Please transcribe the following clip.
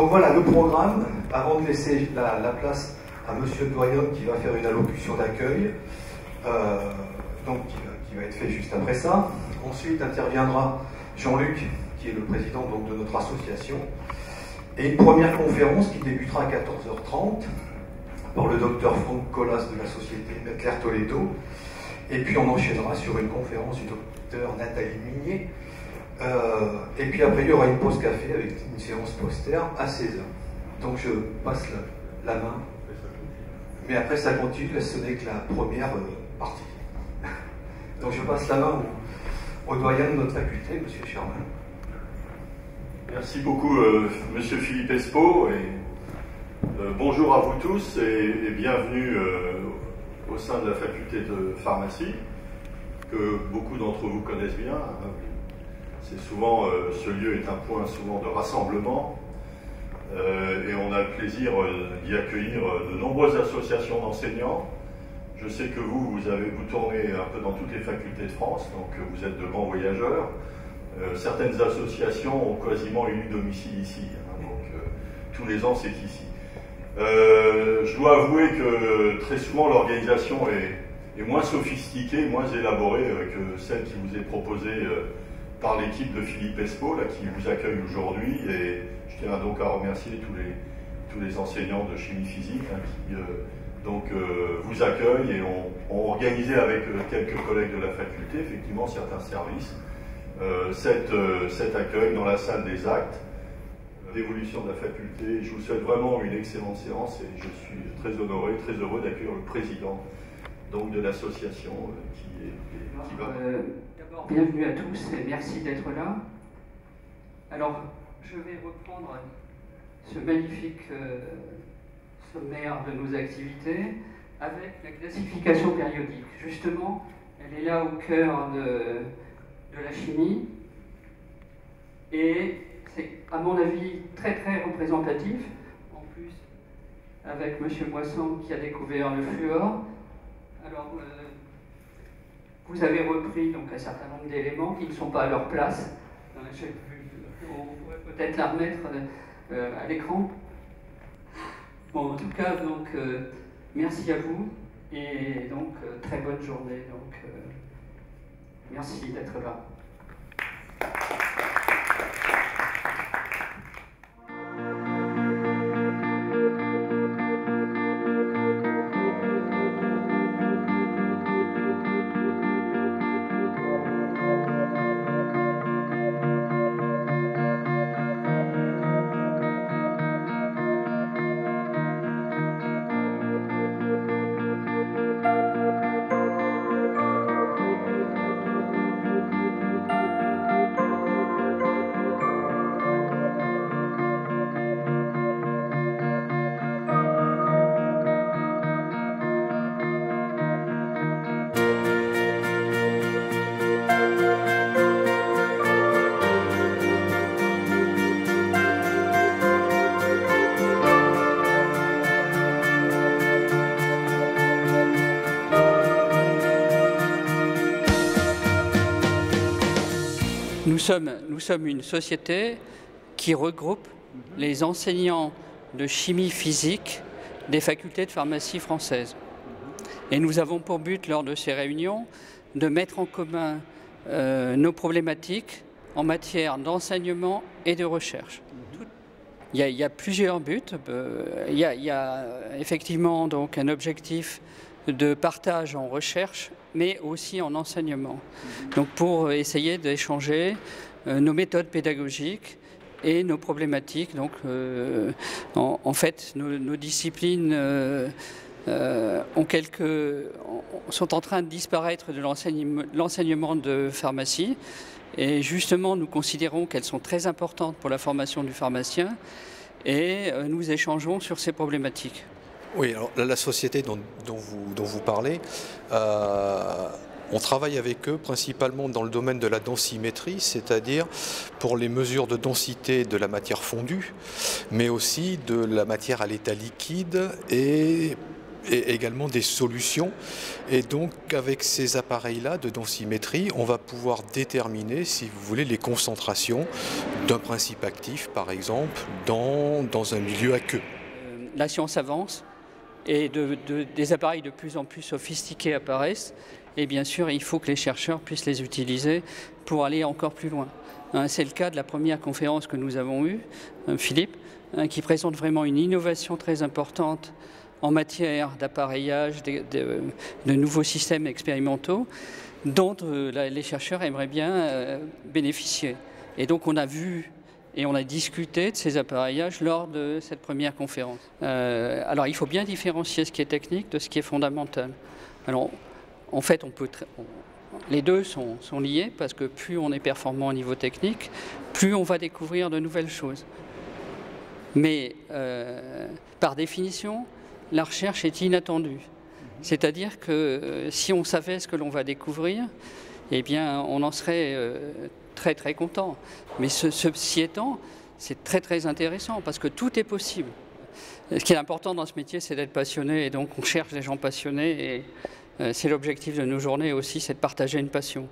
Donc voilà le programme, avant de laisser la place à Monsieur le doyen qui va faire une allocution d'accueil, qui va être fait juste après ça. Ensuite interviendra Jean-Luc, qui est le président donc, de notre association, et une première conférence qui débutera à 14h30 par le docteur Franck Colas de la société Claire Toledo, et puis on enchaînera sur une conférence du docteur Nathalie Minier, et puis après il y aura une pause café avec une séance poster à 16h. Donc je passe la main, mais après ça continue, ce n'est que la première partie. Donc je passe la main au doyen de notre faculté, M. Sherman. Merci beaucoup, Monsieur Philippe Espo, et bonjour à vous tous et bienvenue au sein de la faculté de pharmacie, que beaucoup d'entre vous connaissent bien. C'est souvent, ce lieu est un point souvent de rassemblement, et on a le plaisir d'y accueillir de nombreuses associations d'enseignants. Je sais que vous tournez un peu dans toutes les facultés de France, donc vous êtes de grands voyageurs. Certaines associations ont quasiment eu domicile ici, donc tous les ans c'est ici. Je dois avouer que très souvent l'organisation est moins sophistiquée, moins élaborée que celle qui vous est proposée par l'équipe de Philippe Espo, là, qui vous accueille aujourd'hui, et je tiens donc à remercier tous les enseignants de chimie physique qui vous accueillent et ont organisé avec quelques collègues de la faculté, effectivement, certains services, cet accueil dans la salle des actes d'évolution de la faculté. Je vous souhaite vraiment une excellente séance et je suis très honoré, très heureux d'accueillir le président donc, de l'association qui va... D'abord, bienvenue à tous et merci d'être là. Alors, je vais reprendre ce magnifique sommaire de nos activités avec la classification périodique. Justement, elle est là au cœur de la chimie et c'est à mon avis très très représentatif, en plus avec M. Moisson qui a découvert le fluor. Alors vous avez repris donc un certain nombre d'éléments qui ne sont pas à leur place. On pourrait peut-être la remettre à l'écran. Bon, en tout cas, donc, merci à vous et donc très bonne journée. Donc, merci d'être là. Nous sommes une société qui regroupe les enseignants de chimie physique des facultés de pharmacie françaises. Et nous avons pour but, lors de ces réunions, de mettre en commun nos problématiques en matière d'enseignement et de recherche. Il y a plusieurs buts. Il y a effectivement donc un objectif de partage en recherche, mais aussi en enseignement. Donc pour essayer d'échanger nos méthodes pédagogiques et nos problématiques. Donc en fait, nos disciplines sont en train de disparaître de l'enseignement de pharmacie. Et justement, nous considérons qu'elles sont très importantes pour la formation du pharmacien et nous échangeons sur ces problématiques. Oui, alors la société dont vous parlez, on travaille avec eux principalement dans le domaine de la densimétrie, c'est-à-dire pour les mesures de densité de la matière fondue, mais aussi de la matière à l'état liquide et également des solutions. Et donc avec ces appareils-là de densimétrie, on va pouvoir déterminer, si vous voulez, les concentrations d'un principe actif, par exemple, dans un milieu aqueux. La science avance et des appareils de plus en plus sophistiqués apparaissent. Et bien sûr, il faut que les chercheurs puissent les utiliser pour aller encore plus loin. C'est le cas de la première conférence que nous avons eue, Philippe, qui présente vraiment une innovation très importante en matière d'appareillage, de nouveaux systèmes expérimentaux dont les chercheurs aimeraient bien bénéficier. Et donc on a vu et on a discuté de ces appareillages lors de cette première conférence. Alors il faut bien différencier ce qui est technique de ce qui est fondamental. Alors en fait, les deux sont liés parce que plus on est performant au niveau technique, plus on va découvrir de nouvelles choses. Mais par définition, la recherche est inattendue. C'est-à-dire que si on savait ce que l'on va découvrir, eh bien, on en serait très très content. Mais ceci étant, c'est très très intéressant parce que tout est possible. Ce qui est important dans ce métier, c'est d'être passionné et donc on cherche des gens passionnés et c'est l'objectif de nos journées aussi, c'est de partager une passion.